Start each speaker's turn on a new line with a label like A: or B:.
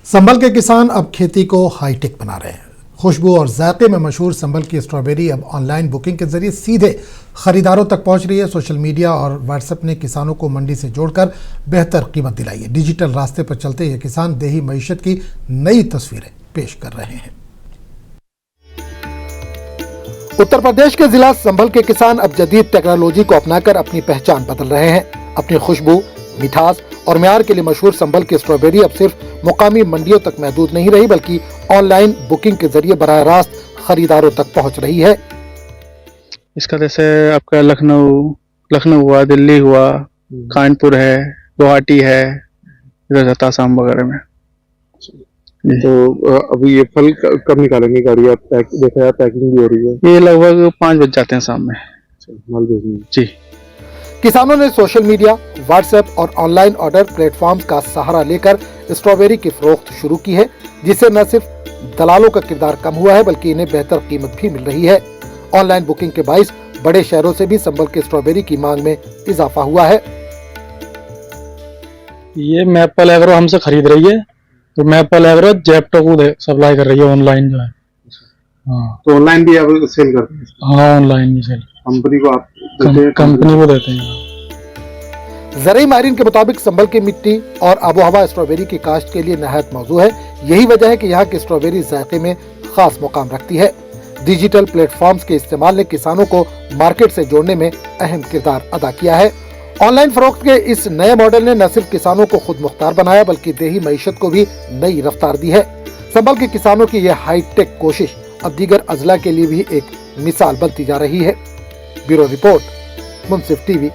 A: संभल के किसान अब खेती को हाईटेक बना रहे हैं। खुशबू और जायके में मशहूर संभल की स्ट्रॉबेरी अब ऑनलाइन बुकिंग के जरिए सीधे खरीदारों तक पहुंच रही है। सोशल मीडिया और व्हाट्सएप ने किसानों को मंडी से जोड़कर बेहतर कीमत दिलाई है। डिजिटल रास्ते पर चलते ये किसान देही मईशत की नई तस्वीरें पेश कर रहे हैं। उत्तर प्रदेश के जिला संभल के किसान अब जदीद टेक्नोलॉजी को अपनाकर अपनी पहचान बदल रहे हैं। अपनी खुशबू, मिठास और म्यार के लिए मशहूर संभल की स्ट्रॉबेरी अब सिर्फ मुकामी मंडियों तक महदूद नहीं रही, बल्कि ऑनलाइन बुकिंग के जरिए बराह रास्त खरीदारों तक पहुंच रही है।
B: इसका जैसे आपका लखनऊ हुआ, दिल्ली हुआ, कानपुर है, गुवाहाटी है, इधर आसाम वगैरह में।
C: तो अभी ये फल कब निकालेंगे गाड़ी? आप देखा जाए पैकिंग भी हो रही है।
B: ये लगभग 5 बज जाते हैं शाम में।
C: माल भेजने
B: जी।
A: किसानों ने सोशल मीडिया, व्हाट्सएप और ऑनलाइन ऑर्डर प्लेटफॉर्म्स का सहारा लेकर स्ट्रॉबेरी की फरोख्त शुरू की है, जिससे न सिर्फ दलालों का किरदार कम हुआ है, बल्कि इन्हें बेहतर कीमत भी मिल रही है। ऑनलाइन बुकिंग के बाइस बड़े शहरों से भी संभल के स्ट्रॉबेरी की मांग में इजाफा हुआ है।
B: ये मैपल एग्रो हमसे खरीद रही है, तो मैपल एग्रो जेप्टो को सप्लाई कर रही है ऑनलाइन जो है। हाँ,
C: तो ऑनलाइन भी आप सेल करते हैं?
B: हाँ, ऑनलाइन भी सेल
C: कंपनी को आप
B: कंपनी को देते हैं।
A: ज़राई माहिरीन के मुताबिक संभल की मिट्टी और आबोहवा स्ट्रॉबेरी की काश्त के लिए नहायत मौजू है। यही वजह है कि यहाँ की स्ट्रॉबेरी जायके में खास मुकाम रखती है। डिजिटल प्लेटफॉर्म्स के इस्तेमाल ने किसानों को मार्केट से जोड़ने में अहम किरदार अदा किया है। ऑनलाइन फरोख्त के इस नए मॉडल ने न सिर्फ किसानों को खुद मुख्तार बनाया, बल्कि देही मईशत को भी नई रफ्तार दी है। संभल के किसानों की यह हाईटेक कोशिश अब दीगर अजला के लिए भी एक मिसाल बनती जा रही है। ब्यूरो रिपोर्ट, मुंसिफ टीवी।